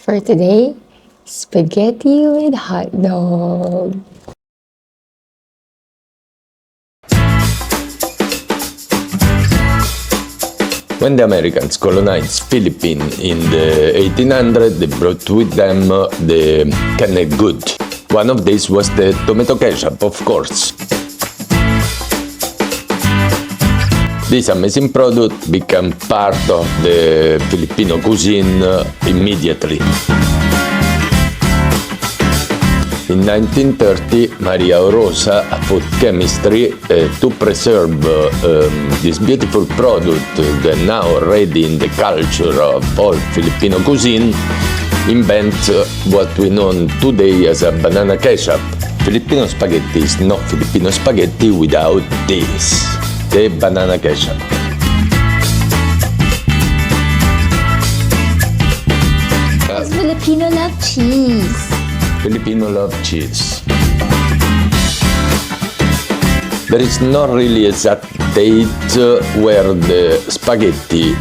For today, spaghetti with hot dog. When the Americans colonized Philippines in the 1800s, they brought with them the canned good. One of these was the tomato ketchup, of course. This amazing product became part of the Filipino cuisine immediately. In 1930, Maria Orosa, a food chemistry, to preserve this beautiful product that now already in the culture of all Filipino cuisine, invent what we know today as a banana ketchup. Filipino spaghetti is not Filipino spaghetti without this, the banana ketchup. Filipino love cheese. Filipino love cheese. There is not really exact date where the spaghetti,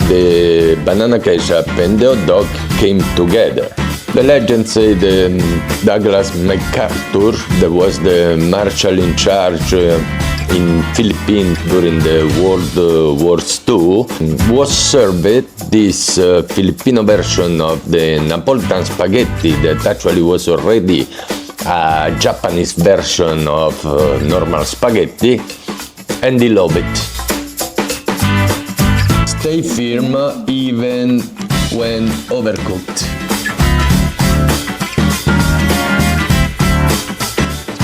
the banana ketchup and the hot dog came together. The legends say that Douglas MacArthur, that was the marshal in charge in Philippines during the World War II, was served this Filipino version of the Napolitan spaghetti that actually was already a Japanese version of normal spaghetti, and he loved it. Stay firm even when overcooked.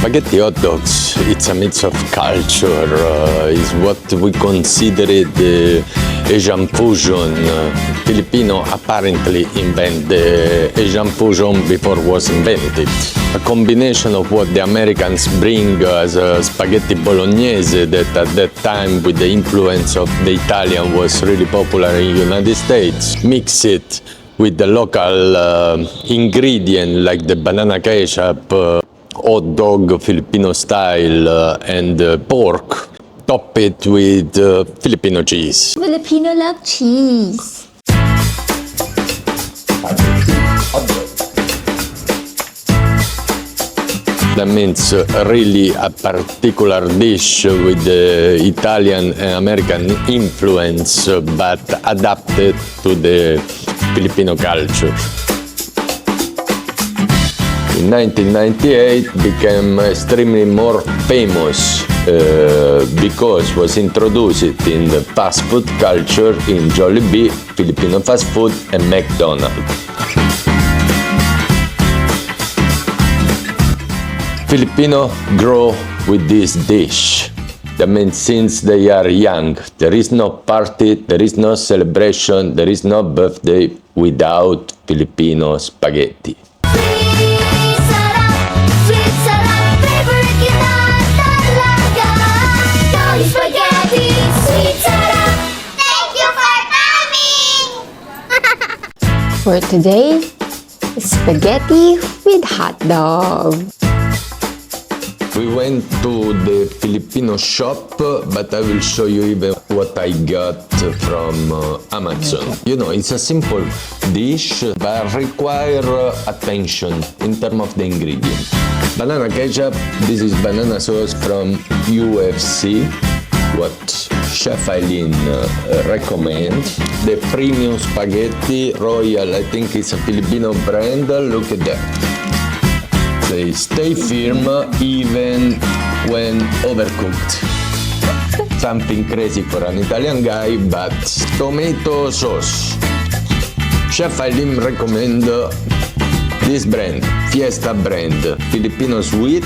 Spaghetti hot dogs, it's a mix of culture, is what we consider it the Asian fusion. Filipino apparently invented the Asian fusion before it was invented. A combination of what the Americans bring as spaghetti bolognese, that at that time with the influence of the Italian was really popular in the United States, mix it with the local ingredient like the banana ketchup, hot dog Filipino style, and pork. Top it with Filipino cheese. Filipino love cheese. That means really a particular dish with the Italian and American influence, but adapted to the Filipino culture. In 1998 became extremely more famous because was introduced in the fast food culture in Jollibee, Filipino fast food, and McDonald's. Filipino grow with this dish. That means since they are young, there is no party, there is no celebration, there is no birthday without Filipino spaghetti. For today, spaghetti with hot dog. We went to the Filipino shop, but I will show you even what I got from Amazon. You know, it's a simple dish, but require attention in terms of the ingredient. Banana ketchup, this is banana sauce from UFC, what Chef Eileen recommends. The premium spaghetti royal, I think it's a Filipino brand, look at that. They stay firm even when overcooked. Something crazy for an Italian guy, but tomato sauce. Chef Eileen recommend this brand, Fiesta brand, Filipino sweet,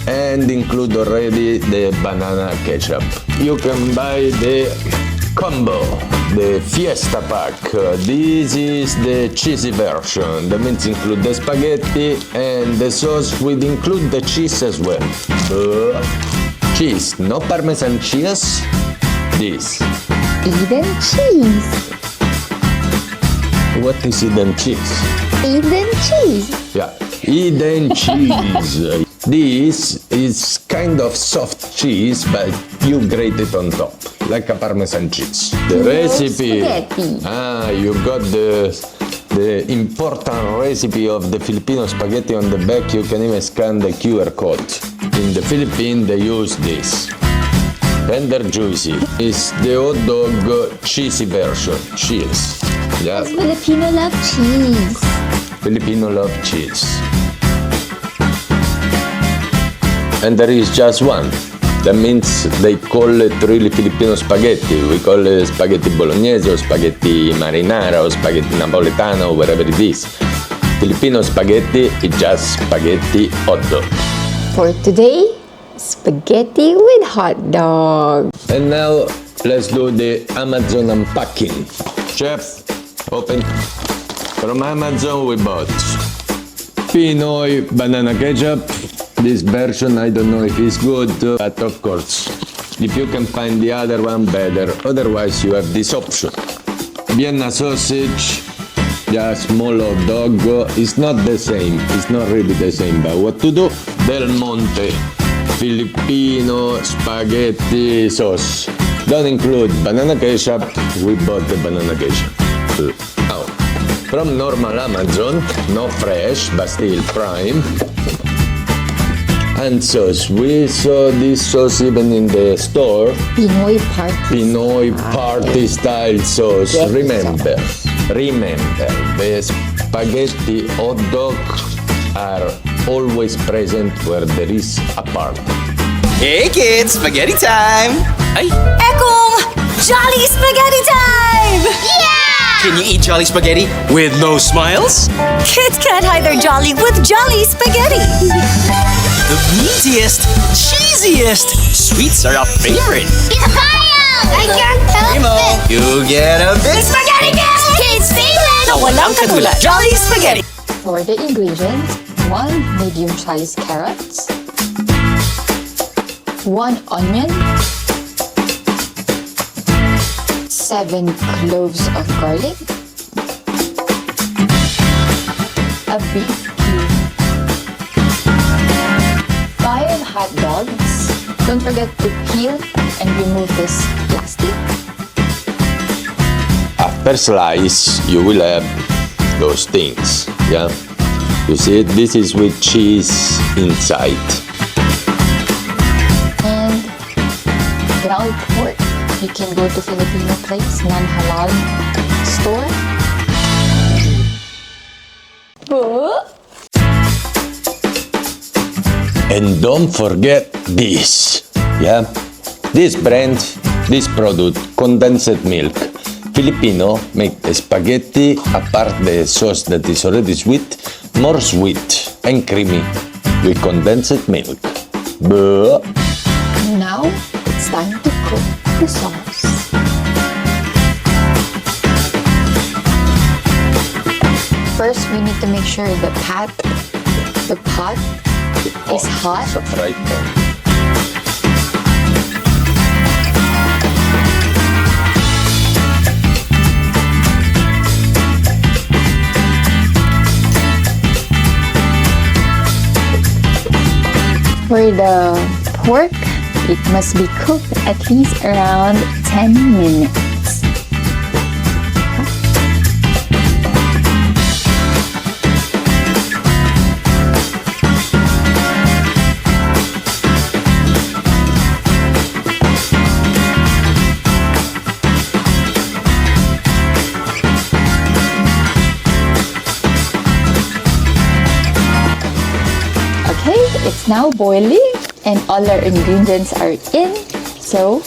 and include already the banana ketchup. You can buy the combo, the Fiesta pack. This is the cheesy version. That means include the spaghetti and the sauce will include the cheese as well. Cheese, no Parmesan cheese. This. Eden cheese. What is Eden cheese? Eden cheese. Yeah, Eden cheese. This is kind of soft cheese, but you grate it on top, like a Parmesan cheese. The recipe. Spaghetti. You got the the important recipe of the Filipino spaghetti on the back. You can even scan the QR code. In the Philippines, they use this. Tender juicy is the hot dog cheesy version. Cheese. Yeah. Filipino love cheese. Filipino love cheese. And there is just one. That means they call it really Filipino spaghetti. We call it spaghetti bolognese or spaghetti marinara or spaghetti napoletano or whatever it is. Filipino spaghetti is just spaghetti hot dog. For today, spaghetti with hot dog. And now let's do the Amazon unpacking. Chef, open. From Amazon we bought Pinoy banana ketchup. This version, I don't know if it's good, but of course, if you can find the other one, better. Otherwise, you have this option. Vienna sausage, just small hot dog. It's not the same. It's not really the same. But what to do? Del Monte, Filipino spaghetti sauce. Don't include banana ketchup. We bought the banana ketchup. Now, from normal Amazon, not fresh, but still prime. And sauce. We saw this sauce even in the store. Pinoy party. Pinoy party style sauce. Yes. Remember, the spaghetti hot dog are always present where there is a party. Hey kids, spaghetti time! Ay, Ekong! Jolly Spaghetti time! Yeah! can you eat Jolly Spaghetti with no smiles? Kids can't hide their jolly with Jolly Spaghetti. The meatiest, cheesiest, sweets are a favorite. I can't help Primo, you get a big Spaghetti kids! Kids favorite! na walang katulad. Jolly Spaghetti! For the ingredients, 1 medium-sized carrots, 1 onion, 7 cloves of garlic, a beef cube, 5 hot dogs. Don't forget to peel and remove this plastic. After slice, you will have those things. Yeah, you see it. This is with cheese inside. And ground pork. You can go to Filipino place, non-halal store. And don't forget this. Yeah, this brand, this product, condensed milk. Filipino make the spaghetti apart the sauce that is already sweet, more sweet and creamy with condensed milk. But Now, it's time to cook the sauce. First, we need to make sure the pot is hot. it's a fried pan. For the pork, it must be cooked at least around 10 minutes. Okay, it's now boiling and all our ingredients are in. So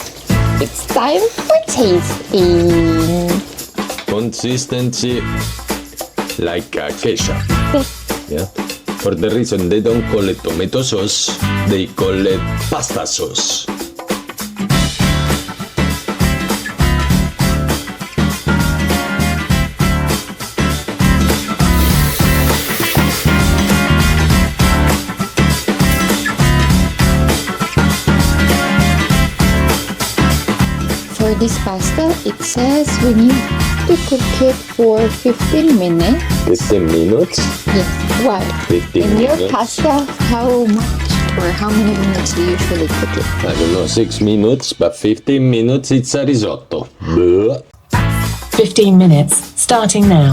it's time for tasting. Consistency like a ketchup. Yeah. For the reason they don't call it tomato sauce, they call it pasta sauce. For this pasta, it says we need to cook it for 15 minutes. 15 minutes? Yes. Why? 15 In your minutes. pasta, how much or how many minutes do you usually cook it? I don't know, 6 minutes, but 15 minutes it's a risotto. Bleh. 15 minutes, starting now.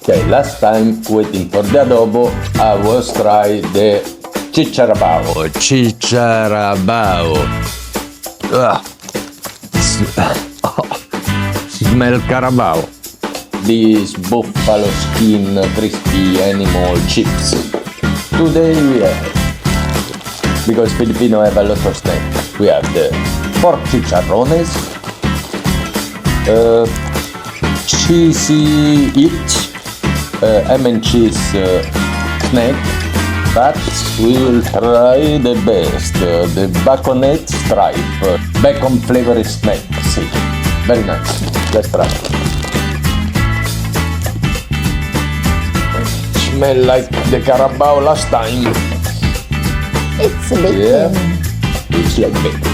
Okay, last time waiting for the adobo, I was try the chicharabao. Chicharabao. Smell carabao. These buffalo skin crispy animal chips. Today we have, because Filipino have a lot of snacks, we have the pork chicharrones, cheesy ham and cheese snack, but we will try the best, the baconet stripe, bacon flavored snack. See, very nice. Let's try. Smell like the carabao last time. It's bacon. Yeah, it's like bacon.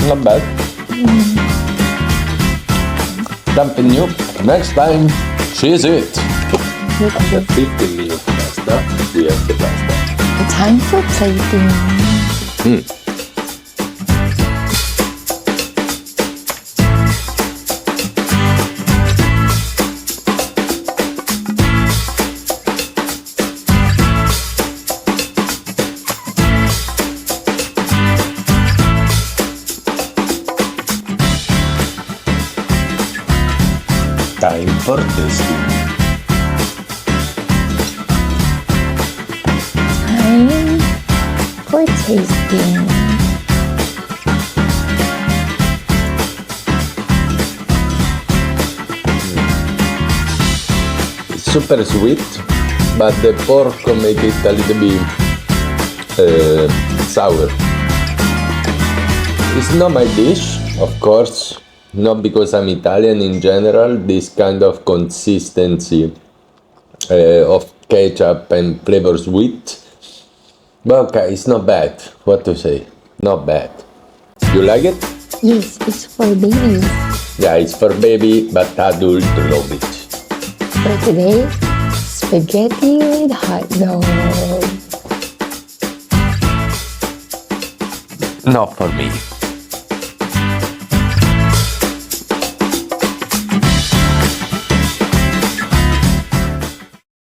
Not bad. Something new. Next time, cheese it. After 15 minutes pasta, we have the pasta. Time for plating. Time for tasting. Time for tasting. It's super sweet, but the pork make it a little bit sour. It's not my dish, of course, not because I'm Italian in general. This kind of consistency of ketchup and flavor sweet. But okay, it's not bad. What to say? Not bad. You like it? Yes, it's for babies. Yeah, it's for baby, but adult love it. For today, spaghetti with hot dog. Not for me.